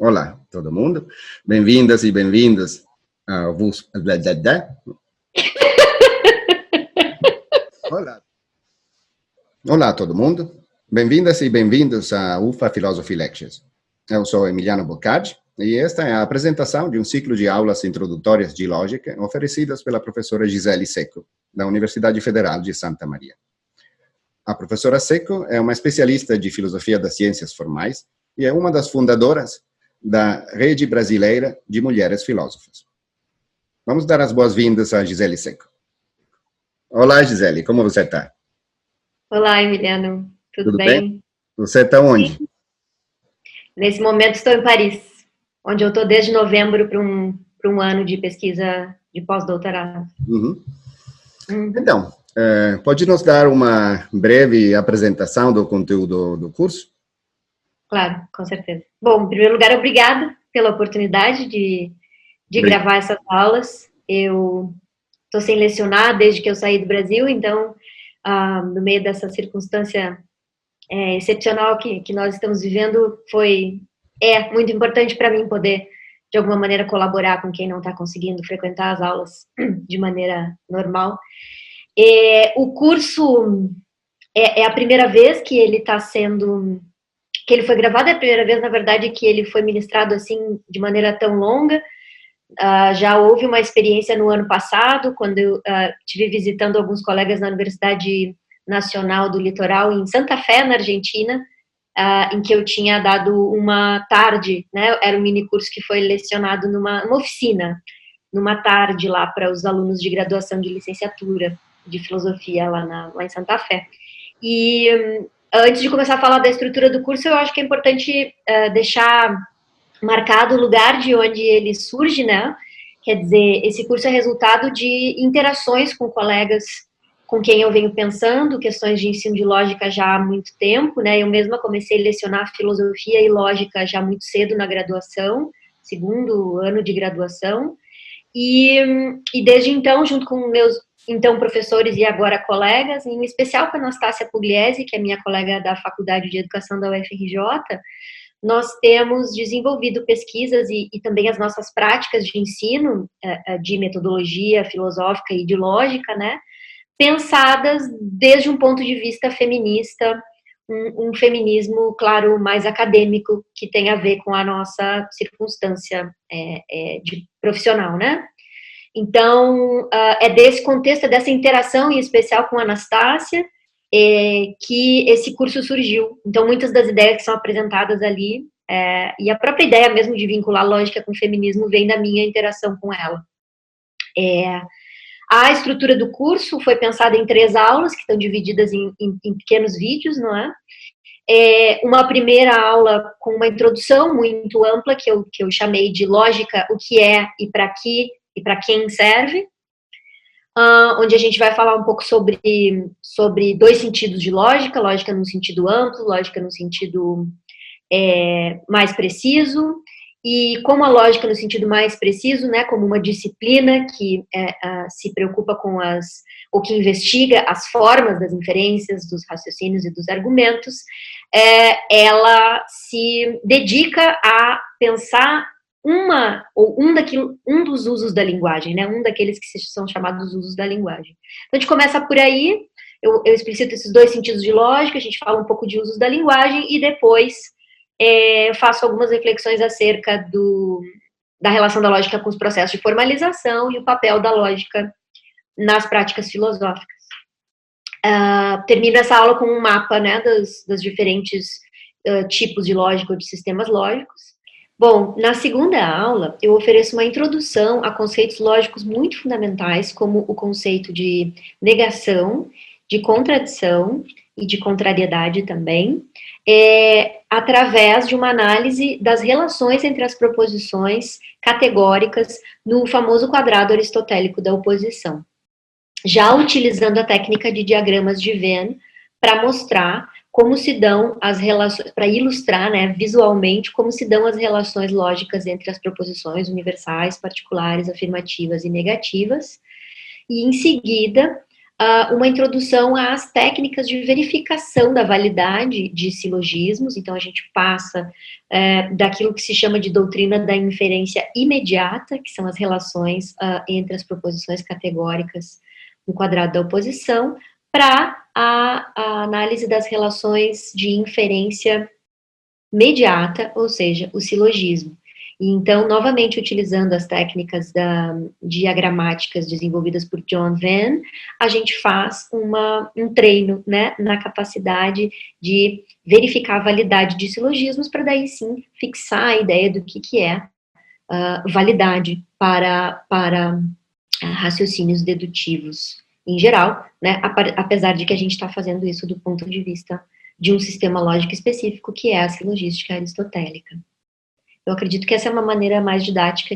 Olá, todo mundo. Bem-vindas e bem-vindos ao Olá. Olá, todo mundo. Bem-vindas e bem-vindos à UFA Philosophy Lectures. Eu sou Emiliano Boccacci e esta é a apresentação de um ciclo de aulas introdutórias de lógica oferecidas pela professora Gisele Secco, da Universidade Federal de Santa Maria. A professora Secco é uma especialista de filosofia das ciências formais e é uma das fundadoras da Rede Brasileira de Mulheres Filósofas. Vamos dar as boas-vindas a Gisele Secco. Olá, Gisele, como você está? Olá, Emiliano, tudo bem? Você está onde? Sim. Nesse momento estou em Paris, onde eu estou desde novembro para um ano de pesquisa de pós-doutorado. Então, pode nos dar uma breve apresentação do conteúdo do curso? Claro, com certeza. Bom, em primeiro lugar, obrigada pela oportunidade de gravar essas aulas. Eu estou sem lecionar desde que eu saí do Brasil, então, no meio dessa circunstância excepcional que nós estamos vivendo, é muito importante para mim poder, de alguma maneira, colaborar com quem não está conseguindo frequentar as aulas de maneira normal. O curso é a primeira vez que ele está sendo... que ele foi gravado, é a primeira vez, na verdade, que ele foi ministrado assim, de maneira tão longa. Já houve uma experiência no ano passado, quando eu estive visitando alguns colegas na Universidade Nacional do Litoral, em Santa Fé, na Argentina, em que eu tinha dado uma tarde, né, era um mini curso que foi lecionado numa oficina, numa tarde lá para os alunos de graduação de licenciatura de filosofia lá em Santa Fé. E antes de começar a falar da estrutura do curso, eu acho que é importante deixar marcado o lugar de onde ele surge, né? Quer dizer, esse curso é resultado de interações com colegas com quem eu venho pensando questões de ensino de lógica já há muito tempo, né? Eu mesma comecei a lecionar filosofia e lógica já muito cedo na graduação, segundo ano de graduação, e desde então, junto com meus então professores e agora colegas, em especial com a Anastácia Pugliese, que é minha colega da Faculdade de Educação da UFRJ, nós temos desenvolvido pesquisas e também as nossas práticas de ensino, de metodologia filosófica e de lógica, né, pensadas desde um ponto de vista feminista, um feminismo, claro, mais acadêmico, que tem a ver com a nossa circunstância de profissional, né? Então, é desse contexto, dessa interação, em especial com a Anastácia, que esse curso surgiu. Então, muitas das ideias que são apresentadas ali, e a própria ideia mesmo de vincular lógica com feminismo vem da minha interação com ela. A estrutura do curso foi pensada em 3 aulas, que estão divididas em pequenos vídeos, não é? Uma primeira aula com uma introdução muito ampla, que eu chamei de lógica, o que é e para quem serve, onde a gente vai falar um pouco sobre 2 sentidos de lógica, lógica no sentido amplo, lógica no sentido mais preciso, e como a lógica no sentido mais preciso, né, como uma disciplina que se preocupa com ou que investiga as formas das inferências, dos raciocínios e dos argumentos, ela se dedica a pensar um dos usos da linguagem, né, um daqueles que são chamados usos da linguagem. Então, a gente começa por aí, eu explicito esses 2 sentidos de lógica, a gente fala um pouco de usos da linguagem, e depois eu faço algumas reflexões acerca da relação da lógica com os processos de formalização e o papel da lógica nas práticas filosóficas. Termino essa aula com um mapa, né, dos diferentes tipos de lógica ou de sistemas lógicos. Bom, na segunda aula, eu ofereço uma introdução a conceitos lógicos muito fundamentais, como o conceito de negação, de contradição e de contrariedade também, através de uma análise das relações entre as proposições categóricas no famoso quadrado aristotélico da oposição, já utilizando a técnica de diagramas de Venn para mostrar como se dão as relações, para ilustrar, né, visualmente, como se dão as relações lógicas entre as proposições universais, particulares, afirmativas e negativas, e em seguida uma introdução às técnicas de verificação da validade de silogismos. Então, a gente passa daquilo que se chama de doutrina da inferência imediata, que são as relações entre as proposições categóricas no quadrado da oposição, para a análise das relações de inferência mediata, ou seja, o silogismo. E então, novamente, utilizando as técnicas diagramáticas desenvolvidas por John Venn, a gente faz um treino, né, na capacidade de verificar a validade de silogismos, para daí sim fixar a ideia do que é validade para raciocínios dedutivos em geral, né, apesar de que a gente está fazendo isso do ponto de vista de um sistema lógico específico, que é a silogística aristotélica. Eu acredito que essa é uma maneira mais didática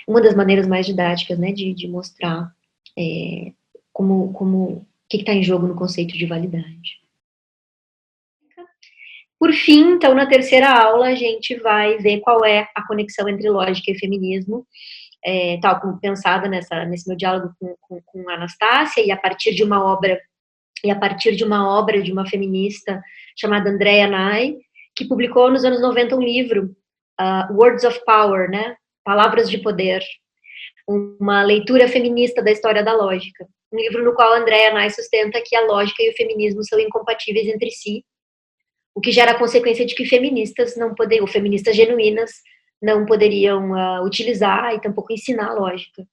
uma das maneiras mais didáticas, né, de mostrar o que está em jogo no conceito de validade. Por fim, então, na terceira aula, a gente vai ver qual é a conexão entre lógica e feminismo, tal como pensada nesse meu diálogo com a Anastácia, e a partir de uma obra de uma feminista chamada Andrea Ney, que publicou nos anos 90 um livro, Words of Power, né? Palavras de Poder, uma leitura feminista da história da lógica. Um livro no qual a Andrea Ney sustenta que a lógica e o feminismo são incompatíveis entre si, o que gera a consequência de que feministas genuínas não poderiam utilizar e tampouco ensinar a lógica.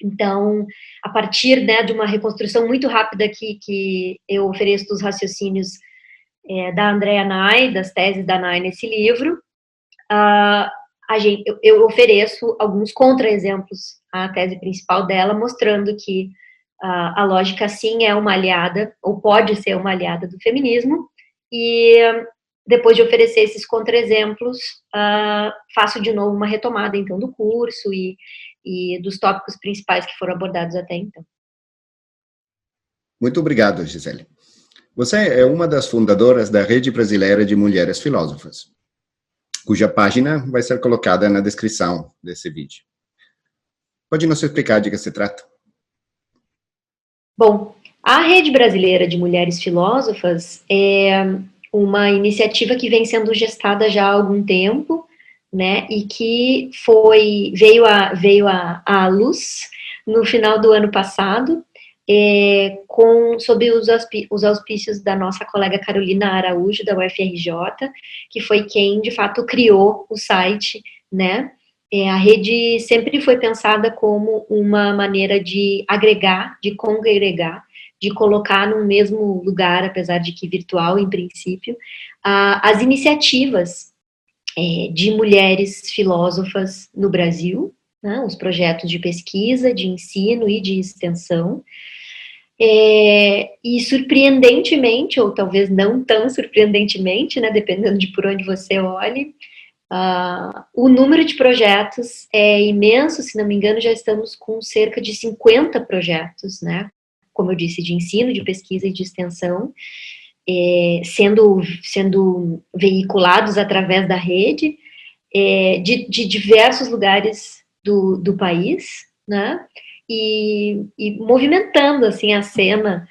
Então, a partir, né, de uma reconstrução muito rápida que eu ofereço dos raciocínios da Andrea Ney, das teses da Ney nesse livro, eu ofereço alguns contra-exemplos à tese principal dela, mostrando que a lógica, sim, é uma aliada, ou pode ser uma aliada do feminismo, e depois de oferecer esses contra-exemplos, faço de novo uma retomada, então, do curso e dos tópicos principais que foram abordados até então. Muito obrigado, Gisele. Você é uma das fundadoras da Rede Brasileira de Mulheres Filósofas, cuja página vai ser colocada na descrição desse vídeo. Pode nos explicar de que se trata? Bom, a Rede Brasileira de Mulheres Filósofas é uma iniciativa que vem sendo gestada já há algum tempo, né, e que veio à luz no final do ano passado, sob os auspícios da nossa colega Carolina Araújo, da UFRJ, que foi quem, de fato, criou o site, né. A rede sempre foi pensada como uma maneira de agregar, de congregar, de colocar no mesmo lugar, apesar de que virtual, em princípio, as iniciativas de mulheres filósofas no Brasil, né, os projetos de pesquisa, de ensino e de extensão. E surpreendentemente, ou talvez não tão surpreendentemente, né, dependendo de por onde você olhe, o número de projetos é imenso. Se não me engano, já estamos com cerca de 50 projetos, né, como eu disse, de ensino, de pesquisa e de extensão, sendo veiculados através da rede, de diversos lugares do país, né, e movimentando, assim, a cena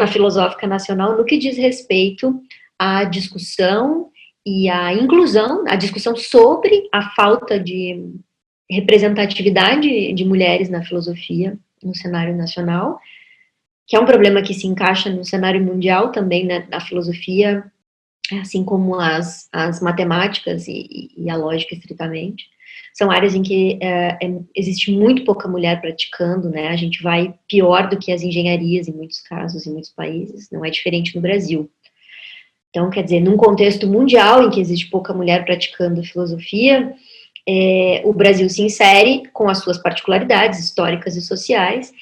filosófica nacional no que diz respeito à discussão e à inclusão, a discussão sobre a falta de representatividade de mulheres na filosofia no cenário nacional, que é um problema que se encaixa no cenário mundial também, né, na filosofia, assim como as matemáticas e a lógica, estritamente. São áreas em que existe muito pouca mulher praticando, né, a gente vai pior do que as engenharias, em muitos casos, em muitos países, não é diferente no Brasil. Então, quer dizer, num contexto mundial em que existe pouca mulher praticando filosofia, o Brasil se insere com as suas particularidades históricas e sociais,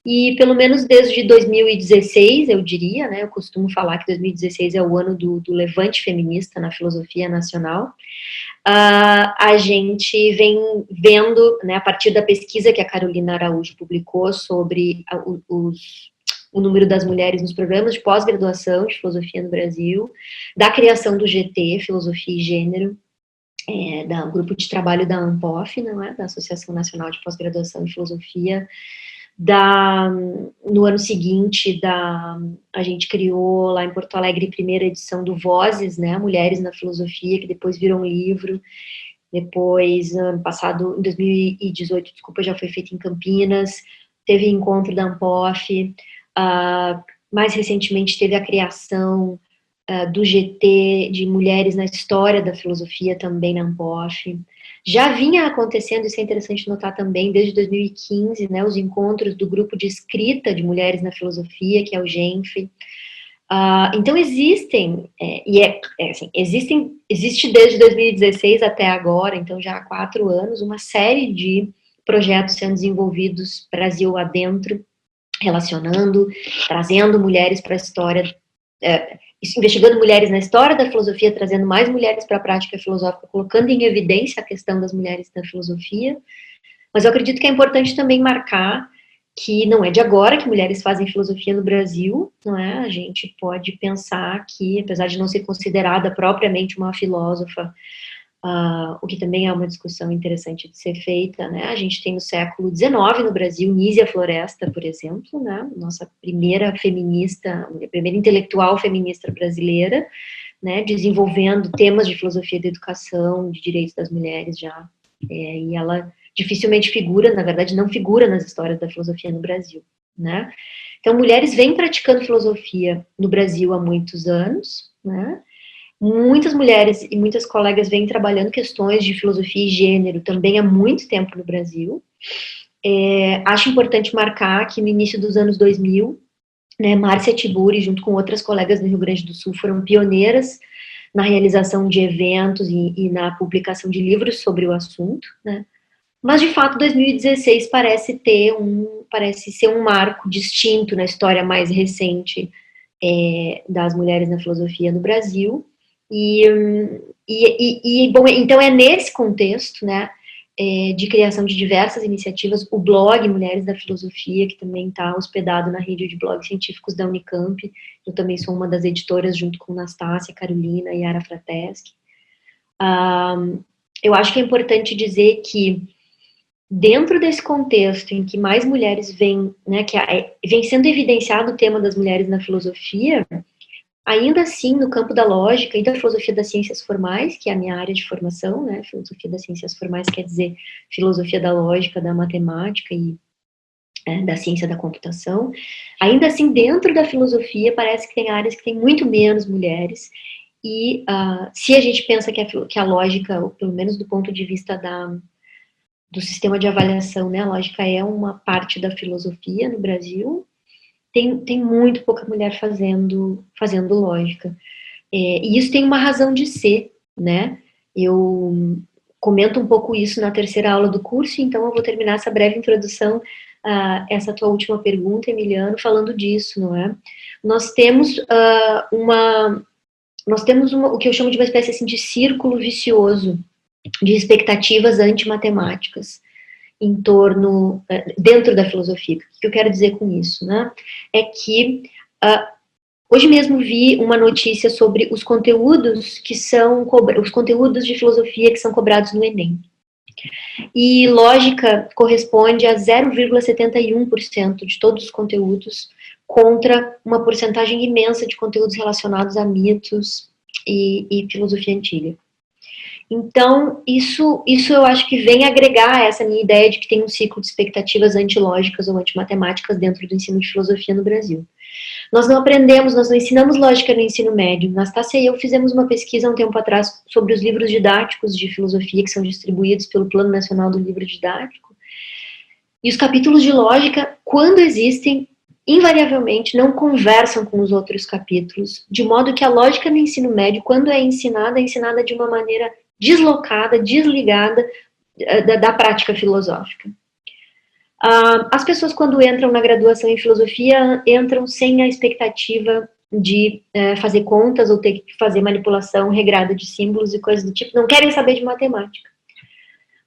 e pelo menos desde 2016, eu diria, né, eu costumo falar que 2016 é o ano do levante feminista na filosofia nacional, a gente vem vendo, né, a partir da pesquisa que a Carolina Araújo publicou sobre o número das mulheres nos programas de pós-graduação de filosofia no Brasil, da criação do GT, Filosofia e Gênero, do grupo de trabalho da ANPOF, não é? Da Associação Nacional de Pós-Graduação em Filosofia, No ano seguinte, a gente criou lá em Porto Alegre a primeira edição do Vozes, né, Mulheres na Filosofia, que depois virou um livro. Depois, ano passado, em 2018, desculpa, já foi feito em Campinas, teve encontro da Ampof, mais recentemente teve a criação do GT de Mulheres na História da Filosofia, também na Ampof. Já vinha acontecendo, isso é interessante notar também, desde 2015, né, os encontros do grupo de escrita de Mulheres na Filosofia, que é o GENF. Então existem, existe desde 2016 até agora, então já há 4 anos, uma série de projetos sendo desenvolvidos Brasil adentro, relacionando, trazendo mulheres para a história, investigando mulheres na história da filosofia, trazendo mais mulheres para a prática filosófica, colocando em evidência a questão das mulheres na filosofia. Mas eu acredito que é importante também marcar que não é de agora que mulheres fazem filosofia no Brasil, não é? A gente pode pensar que, apesar de não ser considerada propriamente uma filósofa, o que também é uma discussão interessante de ser feita, né? A gente tem no século XIX no Brasil, Nízia Floresta, por exemplo, né? Nossa primeira feminista, primeira intelectual feminista brasileira, né? Desenvolvendo temas de filosofia da educação, de direitos das mulheres já, e ela dificilmente figura, na verdade não figura nas histórias da filosofia no Brasil, né? Então, mulheres vêm praticando filosofia no Brasil há muitos anos, né? Muitas mulheres e muitas colegas vêm trabalhando questões de filosofia e gênero também há muito tempo no Brasil. Acho importante marcar que no início dos anos 2000, né, Márcia Tiburi, junto com outras colegas do Rio Grande do Sul, foram pioneiras na realização de eventos e na publicação de livros sobre o assunto, né? Mas, de fato, 2016 parece ser um marco distinto na história mais recente das mulheres na filosofia no Brasil. Bom, então é nesse contexto, né, de criação de diversas iniciativas, o blog Mulheres da Filosofia, que também está hospedado na rede de blogs científicos da Unicamp, eu também sou uma das editoras, junto com Nastácia, Carolina e Yara Frateschi. Eu acho que é importante dizer que, dentro desse contexto em que mais mulheres vêm, né, vem sendo evidenciado o tema das mulheres na filosofia, ainda assim, no campo da lógica e da filosofia das ciências formais, que é a minha área de formação, né, filosofia das ciências formais quer dizer filosofia da lógica, da matemática e da ciência da computação, ainda assim, dentro da filosofia, parece que tem áreas que tem muito menos mulheres, e se a gente pensa que a lógica, ou pelo menos do ponto de vista do sistema de avaliação, né, a lógica é uma parte da filosofia no Brasil, tem muito pouca mulher fazendo lógica. E isso tem uma razão de ser, né? Eu comento um pouco isso na terceira aula do curso, então eu vou terminar essa breve introdução a essa tua última pergunta, Emiliano, falando disso, não é? Nós temos o que eu chamo de uma espécie assim, de círculo vicioso de expectativas antimatemáticas em torno, dentro da filosofia. O que eu quero dizer com isso, né? É que hoje mesmo vi uma notícia sobre os conteúdos os conteúdos de filosofia que são cobrados no Enem. E lógica corresponde a 0,71% de todos os conteúdos, contra uma porcentagem imensa de conteúdos relacionados a mitos e filosofia antiga. Então, isso eu acho que vem agregar essa minha ideia de que tem um ciclo de expectativas antilógicas ou antimatemáticas dentro do ensino de filosofia no Brasil. Nós não ensinamos lógica no ensino médio. Nastácia e eu fizemos uma pesquisa há um tempo atrás sobre os livros didáticos de filosofia que são distribuídos pelo Plano Nacional do Livro Didático. E os capítulos de lógica, quando existem, invariavelmente não conversam com os outros capítulos, de modo que a lógica no ensino médio, quando é ensinada de uma maneira deslocada, desligada da prática filosófica. As pessoas, quando entram na graduação em filosofia, entram sem a expectativa de fazer contas ou ter que fazer manipulação regrada de símbolos e coisas do tipo, não querem saber de matemática.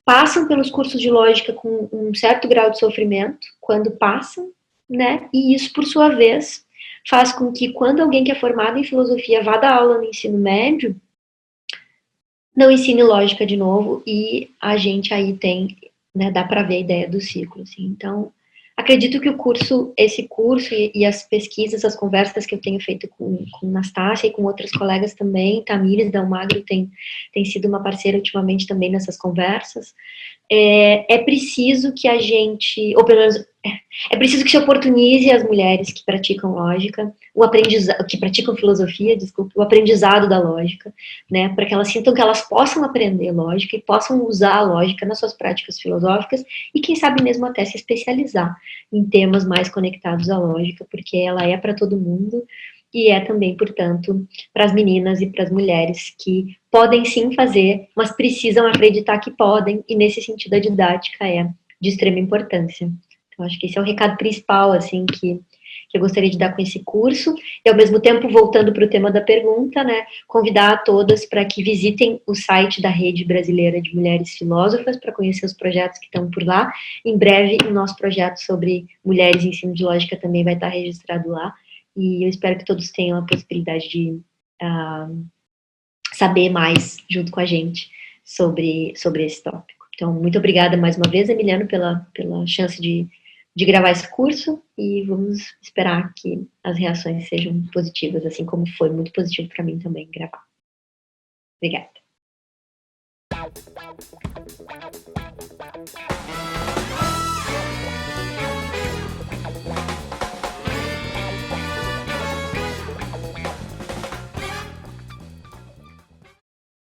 Passam pelos cursos de lógica com um certo grau de sofrimento, quando passam, né? E isso, por sua vez, faz com que, quando alguém que é formado em filosofia vá dar aula no ensino médio, não ensine lógica de novo, e a gente aí tem, né, dá para ver a ideia do ciclo, assim. Então, acredito que esse curso e as pesquisas, as conversas que eu tenho feito com Nastácia e com outras colegas também, Tamires da Almagro tem sido uma parceira ultimamente também nessas conversas, é preciso que a gente, ou pelo menos, é preciso que se oportunize as mulheres que praticam lógica, que praticam filosofia, desculpa, o aprendizado da lógica, né, para que elas sintam que elas possam aprender lógica e possam usar a lógica nas suas práticas filosóficas e quem sabe mesmo até se especializar em temas mais conectados à lógica, porque ela é para todo mundo e é também, portanto, para as meninas e para as mulheres que podem sim fazer, mas precisam acreditar que podem, e nesse sentido a didática é de extrema importância. Então, acho que esse é o recado principal, assim, que eu gostaria de dar com esse curso, e ao mesmo tempo, voltando para o tema da pergunta, né, convidar a todas para que visitem o site da Rede Brasileira de Mulheres Filósofas, para conhecer os projetos que estão por lá. Em breve, o nosso projeto sobre mulheres em ensino de lógica também vai estar registrado lá, e eu espero que todos tenham a possibilidade de saber mais junto com a gente sobre esse tópico. Então, muito obrigada mais uma vez, Emiliano, pela chance de gravar esse curso, e vamos esperar que as reações sejam positivas, assim como foi muito positivo para mim também gravar. Obrigada.